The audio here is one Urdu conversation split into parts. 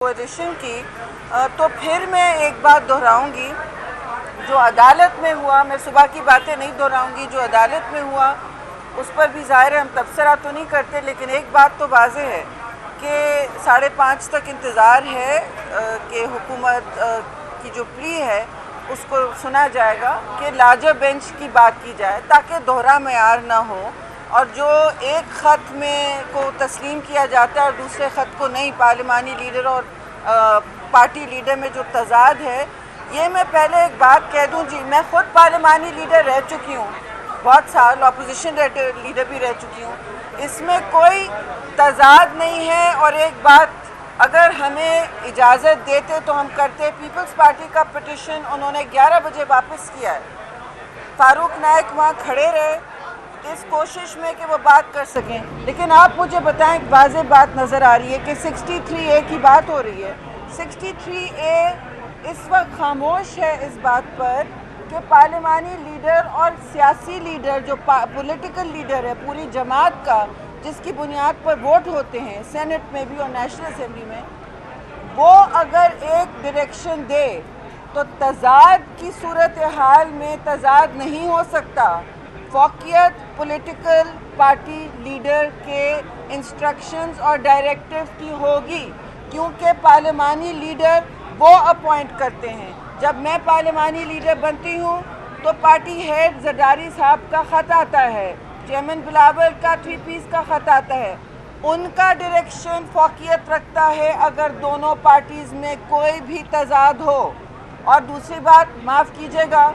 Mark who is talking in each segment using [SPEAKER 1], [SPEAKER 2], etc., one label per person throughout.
[SPEAKER 1] اپوزیشن کی تو پھر میں ایک بات دہراؤں گی جو عدالت میں ہوا. میں صبح کی باتیں نہیں دہراؤں گی. جو عدالت میں ہوا اس پر بھی ظاہر ہے ہم تبصرہ تو نہیں کرتے، لیکن ایک بات تو واضح ہے کہ 5:30 تک انتظار ہے کہ حکومت کی جو پلی ہے اس کو سنا جائے گا کہ لارجر بینچ کی بات کی جائے تاکہ دوہرا معیار نہ ہو، اور جو ایک خط میں کو تسلیم کیا جاتا ہے اور دوسرے خط کو نہیں، پارلیمانی لیڈر اور پارٹی لیڈر میں جو تضاد ہے. یہ میں پہلے ایک بات کہہ دوں جی، میں خود پارلیمانی لیڈر رہ چکی ہوں، بہت سال اپوزیشن لیڈر بھی رہ چکی ہوں. اس میں کوئی تضاد نہیں ہے، اور ایک بات اگر ہمیں اجازت دیتے تو ہم کرتے. پیپلز پارٹی کا پٹیشن انہوں نے 11 بجے واپس کیا ہے. فاروق نائک وہاں کھڑے رہے اس کوشش میں کہ وہ بات کر سکیں، لیکن آپ مجھے بتائیں ایک واضح بات نظر آ رہی ہے کہ 63A کی بات ہو رہی ہے. 63A اس وقت خاموش ہے اس بات پر کہ پارلیمانی لیڈر اور سیاسی لیڈر جو پولیٹیکل لیڈر ہے پوری جماعت کا، جس کی بنیاد پر ووٹ ہوتے ہیں سینٹ میں بھی اور نیشنل اسمبلی میں، وہ اگر ایک ڈائریکشن دے تو تضاد کی صورتحال میں تضاد نہیں ہو سکتا. فوقیت پولیٹیکل پارٹی لیڈر کے انسٹرکشنز اور ڈائریکٹیوز کی ہوگی، کیونکہ پارلیمانی لیڈر وہ اپوائنٹ کرتے ہیں. جب میں پارلیمانی لیڈر بنتی ہوں تو پارٹی ہیڈ زرداری صاحب کا خط آتا ہے، چیئرمین بلاول کا 3 پیس کا خط آتا ہے. ان کا ڈائریکشن فوقیت رکھتا ہے اگر دونوں پارٹیز میں کوئی بھی تضاد ہو. اور دوسری بات معاف کیجیے گا،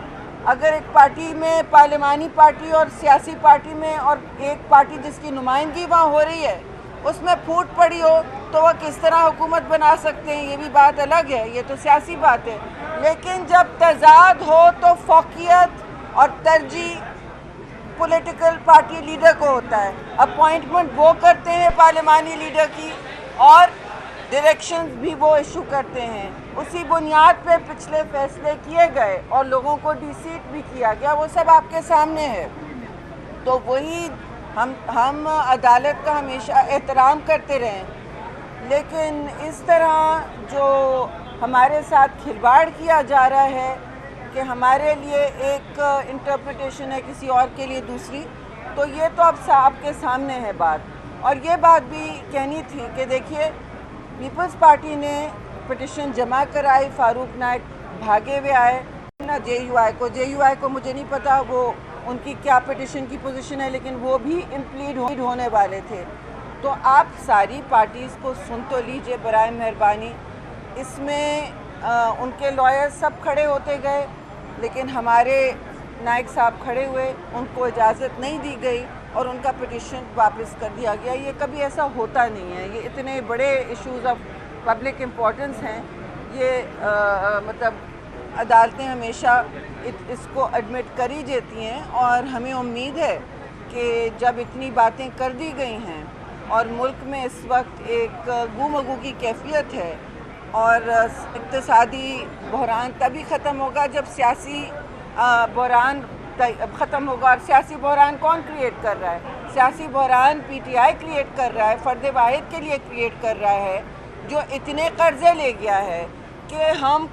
[SPEAKER 1] اگر ایک پارٹی میں پارلیمانی پارٹی اور سیاسی پارٹی میں اور ایک پارٹی جس کی نمائندگی وہاں ہو رہی ہے اس میں پھوٹ پڑی ہو تو وہ کس طرح حکومت بنا سکتے ہیں، یہ بھی بات الگ ہے، یہ تو سیاسی بات ہے. لیکن جب تضاد ہو تو فوقیت اور ترجیح پولیٹیکل پارٹی لیڈر کو ہوتا ہے. اپوائنٹمنٹ وہ کرتے ہیں پارلیمانی لیڈر کی، اور ڈائریکشنز بھی وہ ایشو کرتے ہیں. اسی بنیاد پہ پچھلے فیصلے کیے گئے اور لوگوں کو ڈی سیٹ بھی کیا گیا، وہ سب آپ کے سامنے ہے. تو وہی ہم عدالت کا ہمیشہ احترام کرتے رہے، لیکن اس طرح جو ہمارے ساتھ کھلواڑ کیا جا رہا ہے کہ ہمارے لیے ایک انٹرپریٹیشن ہے کسی اور کے لیے دوسری، تو یہ تو اب آپ کے سامنے ہے بات. اور یہ بات بھی کہنی تھی کہ دیکھیے پیپلز پارٹی نے پٹیشن جمع کرائی، فاروق نائک بھاگے ہوئے آئے نا جے یو آئی کو مجھے نہیں پتا وہ ان کی کیا پٹیشن کی پوزیشن ہے، لیکن وہ بھی امپلیڈ ہونے والے تھے. تو آپ ساری پارٹیز کو سن تو لیجئے برائے مہربانی. اس میں ان کے لائر سب کھڑے ہوتے گئے، لیکن ہمارے نائک صاحب کھڑے ہوئے، ان کو اجازت نہیں دی گئی اور ان کا پٹیشن واپس کر دیا گیا. یہ کبھی ایسا ہوتا نہیں ہے، یہ اتنے بڑے ایشوز آف پبلک امپورٹنس ہیں. یہ مطلب عدالتیں ہمیشہ اس کو ایڈمٹ کری جاتی ہیں، اور ہمیں امید ہے کہ جب اتنی باتیں کر دی گئی ہیں اور ملک میں اس وقت ایک گو مگو کی کیفیت ہے، اور اقتصادی بحران تبھی ختم ہوگا جب سیاسی بحران ختم ہوگا. اور سیاسی بحران کون کریٹ کر رہا ہے؟ سیاسی بحران پی ٹی آئی کریٹ کر رہا ہے، فرد واحد کے لیے کریٹ کر رہا ہے جو اتنے قرضے لے گیا ہے کہ ہم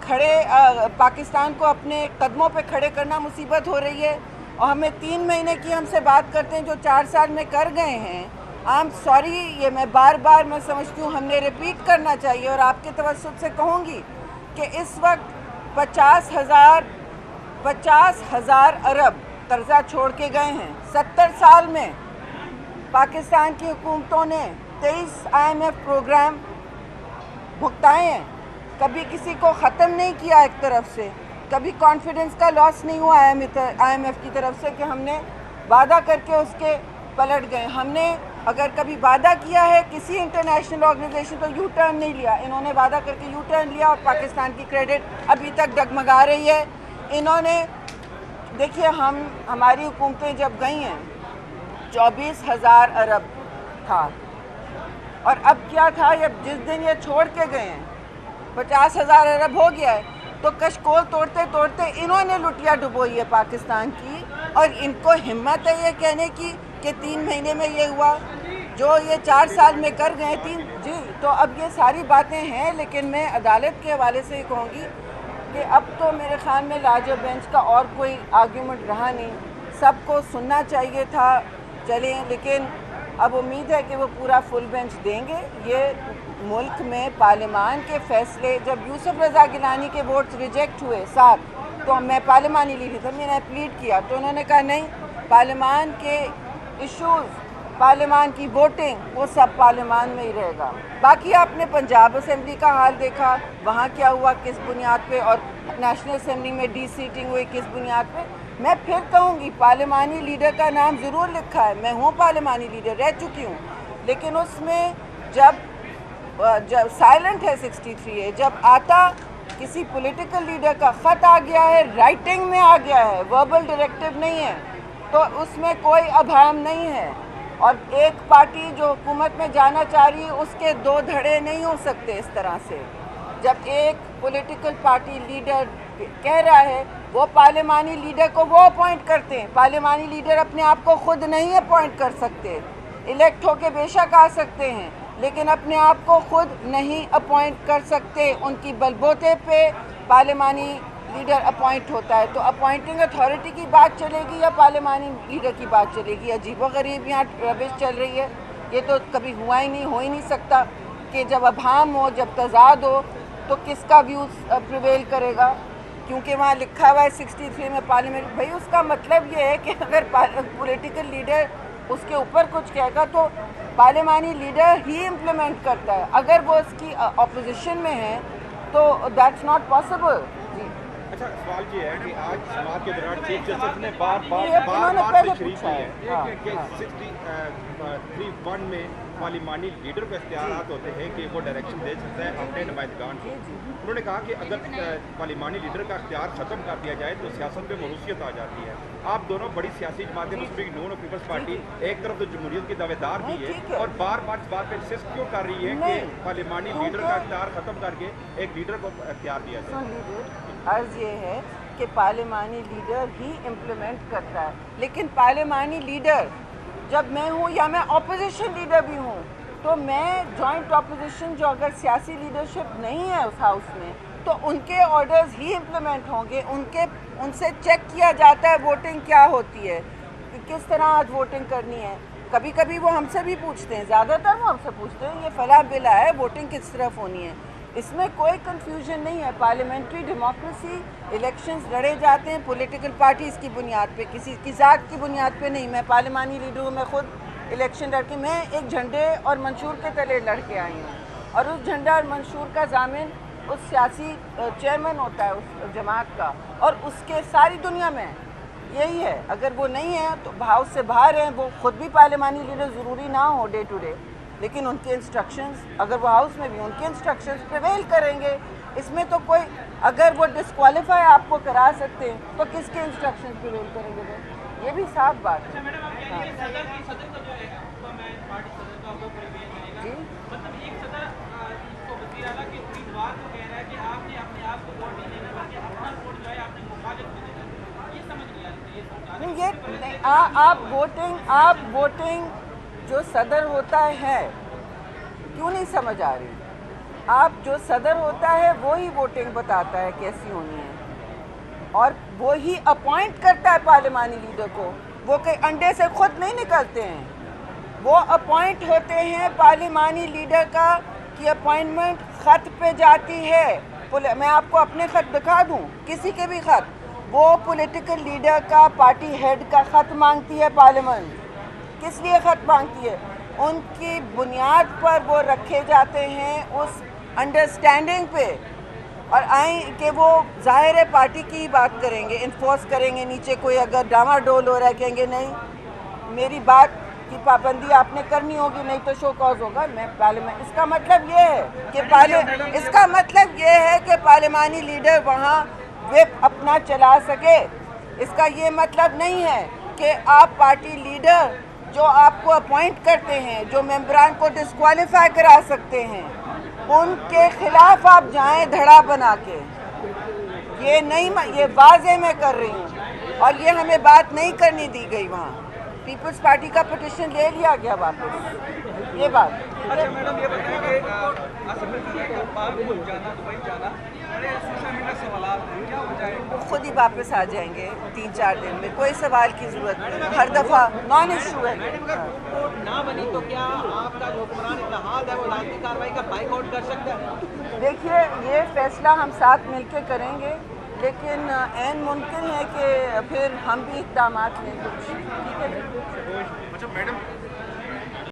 [SPEAKER 1] پاکستان کو اپنے قدموں پہ کھڑے کرنا مصیبت ہو رہی ہے. اور ہمیں 3 مہینے کی ہم سے بات کرتے ہیں جو 4 سال میں کر گئے ہیں. سوری، یہ میں بار بار میں سمجھتی ہوں ہم نے ریپیٹ کرنا چاہیے، اور آپ کے توسط سے کہوں گی کہ اس وقت 50,000 ارب قرضہ چھوڑ کے گئے ہیں. 70 سال میں پاکستان کی حکومتوں نے 23 IMF پروگرام بھگتائے ہیں، کبھی کسی کو ختم نہیں کیا. ایک طرف سے کبھی کانفیڈنس کا لاس نہیں ہوا IMF کی طرف سے کہ ہم نے وعدہ کر کے اس کے پلٹ گئے. ہم نے اگر کبھی وعدہ کیا ہے کسی انٹرنیشنل آرگنائزیشن تو یو ٹرن نہیں لیا. انہوں نے وعدہ کر کے یو ٹرن لیا، اور پاکستان کی کریڈٹ ابھی تک ڈگمگا رہی ہے. انہوں نے دیکھیے ہماری حکومتیں جب گئی ہیں 24,000 ارب تھا، اور اب کیا تھا جس دن یہ چھوڑ کے گئے ہیں 50,000 ارب ہو گیا ہے، تو کشکول توڑتے توڑتے انہوں نے لٹیا ڈبوئی ہے پاکستان کی. اور ان کو ہمت ہے یہ کہنے کی کہ 3 مہینے میں یہ ہوا. جو یہ 4 سال میں کر گئے تھی جی، تو اب یہ ساری باتیں ہیں، لیکن میں عدالت کے حوالے سے یہ کہوں گی کہ اب تو میرے خیال میں لارجر بینچ کا اور کوئی آرگیومنٹ رہا نہیں، سب کو سننا چاہیے تھا، چلیں، لیکن اب امید ہے کہ وہ پورا فل بینچ دیں گے۔ یہ ملک میں پارلیمان کے فیصلے، جب یوسف رضا گیلانی کے ووٹس ریجیکٹ ہوئے 7، تو میں پارلیمانی لیڈر تھا، میں نے اپلیٹ کیا، تو انہوں نے کہا نہیں، پارلیمان کے ایشوز، پارلیمان کی ووٹنگ، وہ سب پارلیمان میں ہی رہے گا۔ باقی آپ نے پنجاب اسمبلی کا حال دیکھا، وہاں کیا ہوا، کس بنیاد پہ، اور نیشنل اسمبلی میں ڈی سیٹنگ ہوئی کس بنیاد پہ۔ میں پھر کہوں گی پارلیمانی لیڈر کا نام ضرور لکھا ہے، میں ہوں پارلیمانی لیڈر، رہ چکی ہوں، لیکن اس میں جب سائلنٹ ہے 63 ہے، جب آتا کسی پولیٹیکل لیڈر کا خط آ گیا ہے، رائٹنگ میں آ گیا ہے، وربل ڈائریکٹیو نہیں ہے، تو اس میں کوئی ابہام نہیں ہے، اور ایک پارٹی جو حکومت میں جانا چاہ رہی ہے اس کے 2 دھڑے نہیں ہو سکتے اس طرح سے۔ جب ایک پولیٹیکل پارٹی لیڈر کہہ رہا ہے، وہ پارلیمانی لیڈر کو وہ اپوائنٹ کرتے ہیں، پارلیمانی لیڈر اپنے آپ کو خود نہیں اپوائنٹ کر سکتے، الیکٹ ہو کے بے شک آ سکتے ہیں، لیکن اپنے آپ کو خود نہیں اپوائنٹ کر سکتے، ان کی بلبوتے پہ پارلیمانی لیڈر اپوائنٹ ہوتا ہے۔ تو اپوائنٹنگ اتھارٹی کی بات چلے گی یا پارلیمانی لیڈر کی بات چلے گی؟ عجیب و غریب یہاں ربش چل رہی ہے، یہ تو کبھی ہوا ہی نہیں، ہو ہی نہیں سکتا کہ جب ابہام ہو، جب تضاد ہو، تو کس کا ویوز پریویل کرے گا؟ کیونکہ وہاں لکھا ہوا ہے 63 میں پارلیمنٹ، بھائی اس کا مطلب یہ ہے کہ اگر پولیٹیکل لیڈر اس کے اوپر کچھ کہے گا تو پارلیمانی لیڈر ہی امپلیمنٹ کرتا ہے، اگر وہ اس کی اپوزیشن میں ہے تو دیٹس ناٹ پاسبل۔ جی
[SPEAKER 2] اچھا، سوال یہ ہے کہ آج سماعت کے دوران چیف جسٹس نے بار
[SPEAKER 1] انہوں نے
[SPEAKER 2] بار
[SPEAKER 1] پہلے
[SPEAKER 2] تشریح
[SPEAKER 1] پوچھا
[SPEAKER 2] کی
[SPEAKER 1] ہے
[SPEAKER 2] ہے کہ 63(1) میں پارلیمانی لیڈر کو اختیارات ہوتے ہیں کہ وہ ڈائریکشن دے سکتا ہے اپنے نمائندگان کو۔ انہوں نے کہا کہ اگر پارلیمانی لیڈر کا اختیار ختم کر دیا جائے تو سیاست میں موروثیت آ جاتی ہے۔ آپ دونوں بڑی سیاسی جماعتیں، مسلم لیگ نون اور پیپلز پارٹی، ایک طرف تو جمہوریت کی دعوے دار بھی ہے اور بار بار اس بات پہ انسسٹ کیوں کر رہی ہے کہ پارلیمانی لیڈر کا اختیار ختم کر کے ایک لیڈر کو اختیار دیا جائے؟
[SPEAKER 1] عرض یہ ہے کہ پارلیمانی لیڈر ہی امپلیمنٹ کرتا ہے، لیکن پارلیمانی لیڈر جب میں ہوں یا میں اپوزیشن لیڈر بھی ہوں، تو میں جوائنٹ اپوزیشن، جو اگر سیاسی لیڈرشپ نہیں ہے اس ہاؤس میں، تو ان کے آرڈرز ہی امپلیمنٹ ہوں گے، ان سے چیک کیا جاتا ہے ووٹنگ کیا ہوتی ہے، کس طرح آج ووٹنگ کرنی ہے۔ کبھی کبھی وہ ہم سے بھی پوچھتے ہیں، زیادہ تر وہ ہم سے پوچھتے ہیں یہ فلاں بل ہے، ووٹنگ کس طرف ہونی ہے۔ اس میں کوئی کنفیوژن نہیں ہے، پارلیمنٹری ڈیموکریسی، الیکشنز لڑے جاتے ہیں پولیٹیکل پارٹیز کی بنیاد پہ، کسی کی ذات کی بنیاد پہ نہیں۔ میں پارلیمانی لیڈر ہوں، میں خود الیکشن لڑ کے، میں ایک جھنڈے اور منشور کے تلے لڑ کے آئی ہوں، اور اس جھنڈا اور منشور کا ضامن اس سیاسی چیئرمین ہوتا ہے اس جماعت کا، اور اس کے ساری دنیا میں یہی ہے۔ اگر وہ نہیں ہے تو ہاؤس سے باہر ہیں، وہ خود بھی پارلیمانی لیڈر ضروری نہ ہو ڈے ٹو ڈے، لیکن ان کے انسٹرکشنز، اگر وہ ہاؤس میں بھی ان کے انسٹرکشنز پریویل کریں گے۔ اس میں تو کوئی، اگر وہ ڈسکوالیفائی آپ کو کرا سکتے ہیں تو کس کے انسٹرکشنز پریویل کریں گے؟ یہ بھی صاف بات ہے۔ جی یہ آپ ووٹنگ جو صدر ہوتا ہے، کیوں نہیں سمجھ آ رہی؟ آپ جو صدر ہوتا ہے وہی ووٹنگ بتاتا ہے کیسی ہونی ہے، اور وہی اپوائنٹ کرتا ہے پارلیمانی لیڈر کو، وہ کہیں انڈے سے خود نہیں نکلتے ہیں، وہ اپوائنٹ ہوتے ہیں۔ پارلیمانی لیڈر کا کی اپوائنٹمنٹ خط پہ جاتی ہے، میں آپ کو اپنے خط دکھا دوں، کسی کے بھی خط، وہ پولیٹیکل لیڈر کا، پارٹی ہیڈ کا خط مانگتی ہے پارلیمنٹ۔ کس لیے خط مانگتی ہے؟ ان کی بنیاد پر وہ رکھے جاتے ہیں اس انڈرسٹینڈنگ پہ، اور آئیں کہ وہ ظاہر ہے پارٹی کی ہی بات کریں گے، انفورس کریں گے، نیچے کوئی اگر ڈاما ڈول ہو رہا ہے کہیں گے نہیں میری بات کی پابندی آپ نے کرنی ہوگی، نہیں تو شو کاز ہوگا۔ میں پارلیمنٹ، اس کا مطلب یہ ہے کہ پارلیمانی لیڈر وہاں وپ اپنا چلا سکے۔ اس کا یہ مطلب نہیں ہے کہ آپ پارٹی لیڈر جو آپ کو اپوائنٹ کرتے ہیں، جو ممبران کو ڈسکوالیفائی کرا سکتے ہیں، ان کے خلاف آپ جائیں دھڑا بنا کے۔ یہ نہیں، یہ واضح میں کر رہی ہوں، اور یہ ہمیں بات نہیں کرنی دی گئی۔ وہاں پیپلز پارٹی کا پٹیشن لے لیا گیا واپس۔ یہ بات
[SPEAKER 3] اچھا میڈم یہ بتائیں کہ آصف علی کا باہر ملک جانا دبئی جانا بڑے سوشل میڈیا سوالات ہیں، کیا وجہ ہے؟
[SPEAKER 1] وہ خود ہی واپس آ جائیں گے 3-4 دن میں، کوئی سوال کی ضرورت نہیں، ہر دفعہ نان ایشو ہے۔
[SPEAKER 4] میڈم اگر رپورٹ نہ بنی تو کیا آپ کا جو حکمران اتحاد ہے وہ لازمی کارروائی کا بائیک آؤٹ کر سکتا ہے؟
[SPEAKER 1] دیکھیے یہ فیصلہ ہم ساتھ مل کے کریں گے، لیکن عین ممکن ہے کہ پھر ہم بھی اقدامات لیں کچھ، ٹھیک ہے جی؟
[SPEAKER 2] اچھا میڈم